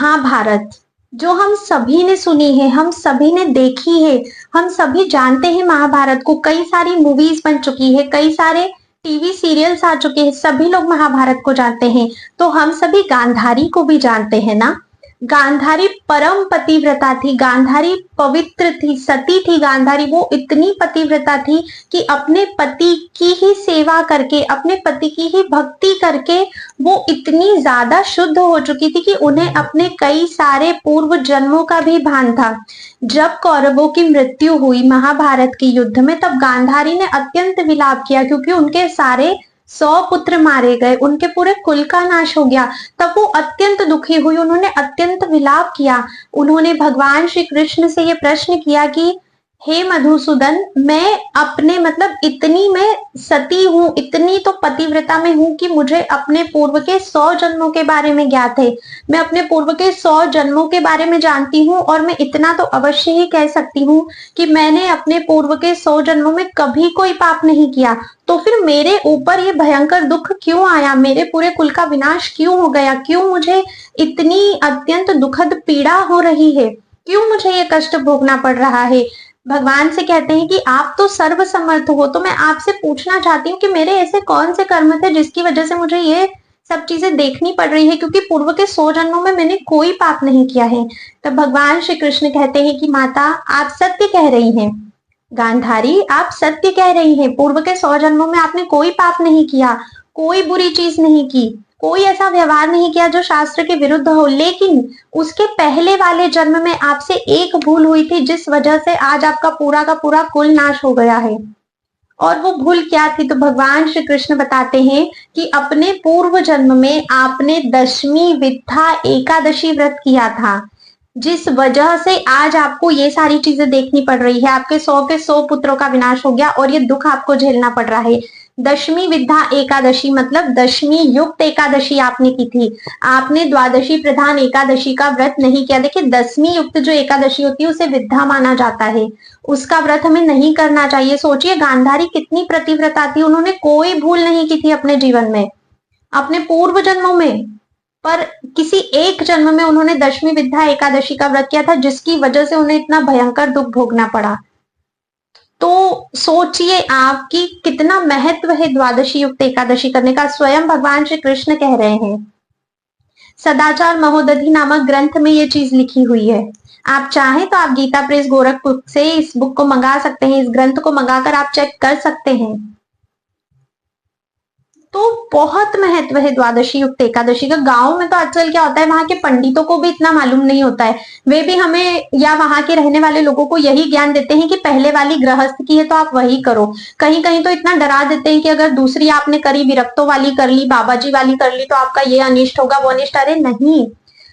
महाभारत जो हम सभी ने सुनी है, हम सभी ने देखी है, हम सभी जानते हैं महाभारत को। कई सारी मूवीज बन चुकी है, कई सारे टीवी सीरियल्स आ चुके हैं, सभी लोग महाभारत को जानते हैं। तो हम सभी गांधारी को भी जानते हैं ना। गांधारी परम पतिव्रता थी, गांधारी पवित्र थी, सती थी गांधारी। वो इतनी पतिव्रता थी कि अपने पति की ही सेवा करके, अपने पति की ही भक्ति करके वो इतनी ज्यादा शुद्ध हो चुकी थी कि उन्हें अपने कई सारे पूर्व जन्मों का भी भान था। जब कौरवों की मृत्यु हुई महाभारत के युद्ध में, तब गांधारी ने अत्यंत विलाप किया, क्योंकि उनके सारे 100 पुत्र मारे गए, उनके पूरे कुल का नाश हो गया। तब वो अत्यंत दुखी हुई, उन्होंने अत्यंत विलाप किया। उन्होंने भगवान श्री कृष्ण से ये प्रश्न किया कि हे मधुसूदन, मैं अपने मतलब इतनी मैं सती हूँ, इतनी तो पतिव्रता में हूँ कि मुझे अपने पूर्व के 100 जन्मों के बारे में ज्ञात है। मैं अपने पूर्व के 100 जन्मों के बारे में जानती हूँ, और मैं इतना तो अवश्य ही कह सकती हूँ कि मैंने अपने पूर्व के 100 जन्मों में कभी कोई पाप नहीं किया। तो फिर मेरे ऊपर ये भयंकर दुख क्यों आया, मेरे पूरे कुल का विनाश क्यों हो गया, क्यों मुझे इतनी अत्यंत दुखद पीड़ा हो रही है, क्यों मुझे ये कष्ट भोगना पड़ रहा है। भगवान से कहते हैं कि आप तो सर्वसमर्थ हो, तो मैं आपसे पूछना चाहती हूँ कि मेरे ऐसे कौन से कर्म थे जिसकी वजह से मुझे ये सब चीजें देखनी पड़ रही है, क्योंकि पूर्व के 100 जन्मों में मैंने कोई पाप नहीं किया है। तब भगवान श्री कृष्ण कहते हैं कि माता, आप सत्य कह रही हैं, गांधारी आप सत्य कह रही हैं, पूर्व के 100 जन्मों में आपने कोई पाप नहीं किया, कोई बुरी चीज नहीं की, कोई ऐसा व्यवहार नहीं किया जो शास्त्र के विरुद्ध हो। लेकिन उसके पहले वाले जन्म में आपसे एक भूल हुई थी, जिस वजह से आज आपका पूरा का पूरा कुल नाश हो गया है। और वो भूल क्या थी? तो भगवान श्री कृष्ण बताते हैं कि अपने पूर्व जन्म में आपने दशमी विद्या एकादशी व्रत किया था, जिस वजह से आज आपको ये सारी चीजें देखनी पड़ रही है। आपके 100 के 100 पुत्रों का विनाश हो गया और ये दुख आपको झेलना पड़ रहा है। दशमी विद्या एकादशी मतलब दशमी युक्त एकादशी आपने की थी, आपने द्वादशी प्रधान एकादशी का व्रत नहीं किया। देखिए, दसवीं युक्त जो एकादशी होती है उसे विद्या माना जाता है, उसका व्रत हमें नहीं करना चाहिए। सोचिए गांधारी कितनी प्रतिव्रता थी, उन्होंने कोई भूल नहीं की थी अपने जीवन में, अपने पूर्व जन्मों में, पर किसी एक जन्म में उन्होंने दशमी विद्या एकादशी का व्रत किया था, जिसकी वजह से उन्हें इतना भयंकर दुख भोगना पड़ा। तो सोचिए आप कि कितना महत्व है द्वादशी युक्त एकादशी करने का। स्वयं भगवान श्री कृष्ण कह रहे हैं, सदाचार महोदधि नामक ग्रंथ में ये चीज लिखी हुई है। आप चाहें तो आप गीता प्रेस गोरखपुर से इस बुक को मंगा सकते हैं, इस ग्रंथ को मंगाकर आप चेक कर सकते हैं। तो बहुत महत्व है द्वादशी युक्त एकादशी का। गांव में तो आजकल क्या होता है, वहां के पंडितों को भी इतना मालूम नहीं होता है, वे भी हमें या वहां के रहने वाले लोगों को यही ज्ञान देते हैं कि पहले वाली गृहस्थ की है तो आप वही करो। कहीं कहीं तो इतना डरा देते हैं कि अगर दूसरी आपने करी, विरक्तों वाली कर ली, बाबाजी वाली कर ली, तो आपका ये अनिष्ट होगा, वो अनिष्ट। अरे नहीं,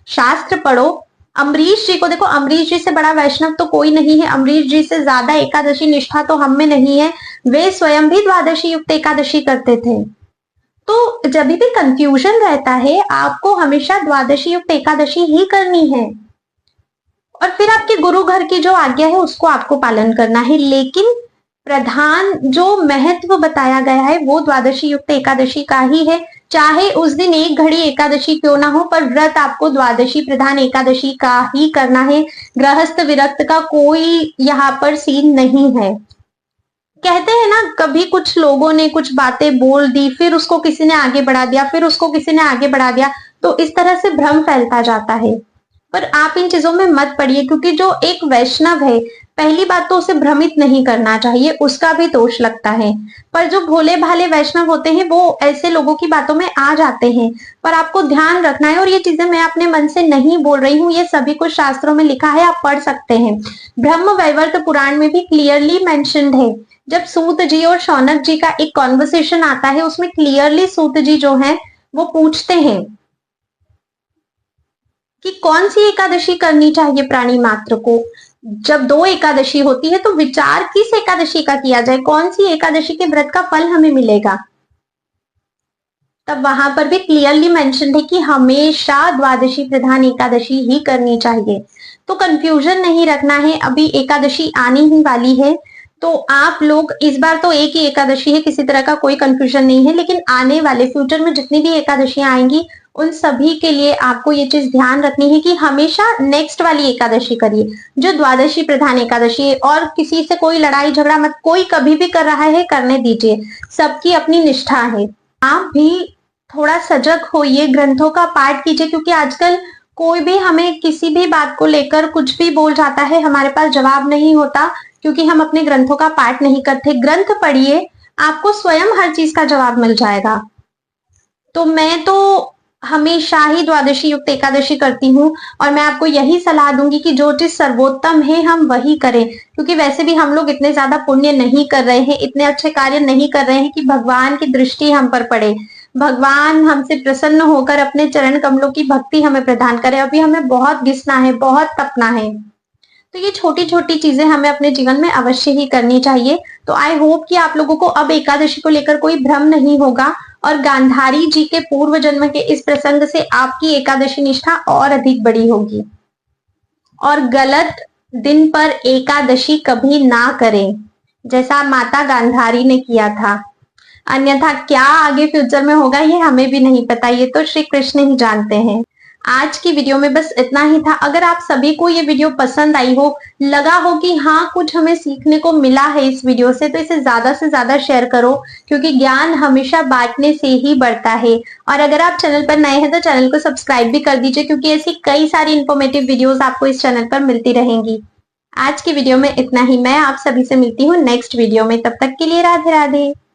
शास्त्र पढ़ो। अम्बरीश जी को देखो, अम्बरीश जी से बड़ा वैष्णव तो कोई नहीं है, अम्बरीश जी से ज्यादा एकादशी निष्ठा तो हम में नहीं है। वे स्वयं भी द्वादशी युक्त एकादशी करते थे। तो जब भी कंफ्यूजन रहता है, आपको हमेशा द्वादशी युक्त एकादशी ही करनी है, और फिर आपके गुरु घर की जो आज्ञा है उसको आपको पालन करना है। लेकिन प्रधान जो महत्व बताया गया है वो द्वादशी युक्त एकादशी का ही है। चाहे उस दिन एक घड़ी एकादशी क्यों ना हो, पर व्रत आपको द्वादशी प्रधान एकादशी का ही करना है। गृहस्थ विरक्त का कोई यहाँ पर सीन नहीं है। कहते हैं ना, कभी कुछ लोगों ने कुछ बातें बोल दी, फिर उसको किसी ने आगे बढ़ा दिया, फिर उसको किसी ने आगे बढ़ा दिया, तो इस तरह से भ्रम फैलता जाता है। पर आप इन चीजों में मत पड़िए, क्योंकि जो एक वैष्णव है, पहली बात तो उसे भ्रमित नहीं करना चाहिए, उसका भी दोष लगता है। पर जो भोले भाले वैष्णव होते हैं वो ऐसे लोगों की बातों में आ जाते हैं। पर आपको ध्यान रखना है, और ये चीजें मैं अपने मन से नहीं बोल रही हूँ, ये सभी कुछ शास्त्रों में लिखा है, आप पढ़ सकते हैं। ब्रह्म वैवर्त पुराण में भी क्लियरली मेंशन्ड है। जब सूत जी और शौनक जी का एक कॉन्वर्सेशन आता है, उसमें क्लियरली सूत जी जो है वो पूछते हैं कि कौन सी एकादशी करनी चाहिए प्राणी मात्र को। जब 2 एकादशी होती है तो विचार किस एकादशी का किया जाए, कौन सी एकादशी के व्रत का फल हमें मिलेगा। तब वहां पर भी क्लियरली मेंशन है कि हमेशा द्वादशी प्रधान एकादशी ही करनी चाहिए। तो कंफ्यूजन नहीं रखना है, अभी एकादशी आने ही वाली है, तो आप लोग इस बार तो एक ही एकादशी है, किसी तरह का कोई कंफ्यूजन नहीं है। लेकिन आने वाले फ्यूचर में जितनी भी एकादशियां आएंगी उन सभी के लिए आपको ये चीज ध्यान रखनी है कि हमेशा नेक्स्ट वाली एकादशी करिए, जो द्वादशी प्रधान एकादशी है। और किसी से कोई लड़ाई झगड़ा मत, कोई कभी भी कर रहा है करने दीजिए, सबकी अपनी निष्ठा है। आप भी थोड़ा सजग होइए, ग्रंथों का पाठ कीजिए, क्योंकि आजकल कोई भी हमें किसी भी बात को लेकर कुछ भी बोल जाता है, हमारे पास जवाब नहीं होता, क्योंकि हम अपने ग्रंथों का पाठ नहीं करते। ग्रंथ पढ़िए, आपको स्वयं हर चीज का जवाब मिल जाएगा। तो मैं तो हमेशा ही द्वादशी युक्त एकादशी करती हूँ, और मैं आपको यही सलाह दूंगी कि जो चीज सर्वोत्तम है हम वही करें, क्योंकि वैसे भी हम लोग इतने ज्यादा पुण्य नहीं कर रहे हैं, इतने अच्छे कार्य नहीं कर रहे हैं कि भगवान की दृष्टि हम पर पड़े, भगवान हमसे प्रसन्न होकर अपने चरण कमलों की भक्ति हमें प्रदान करे। अभी हमें बहुत घिसना है, बहुत तपना है। तो ये छोटी छोटी चीजें हमें अपने जीवन में अवश्य ही करनी चाहिए। तो आई होप कि आप लोगों को अब एकादशी को लेकर कोई भ्रम नहीं होगा, और गांधारी जी के पूर्व जन्म के इस प्रसंग से आपकी एकादशी निष्ठा और अधिक बड़ी होगी। और गलत दिन पर एकादशी कभी ना करें, जैसा माता गांधारी ने किया था। अन्यथा क्या आगे फ्यूचर में होगा ये हमें भी नहीं पता, ये तो श्री कृष्ण ही जानते हैं। आज की वीडियो में बस इतना ही था। अगर आप सभी को ये वीडियो पसंद आई हो, लगा हो कि हाँ कुछ हमें सीखने को मिला है इस वीडियो से, तो इसे ज्यादा से ज्यादा शेयर करो, क्योंकि ज्ञान हमेशा बांटने से ही बढ़ता है। और अगर आप चैनल पर नए हैं तो चैनल को सब्सक्राइब भी कर दीजिए, क्योंकि ऐसी कई सारी इंफॉर्मेटिव वीडियोस आपको इस चैनल पर मिलती रहेंगी। आज की वीडियो में इतना ही। मैं आप सभी से मिलती हूँ नेक्स्ट वीडियो में, तब तक के लिए राधे राधे।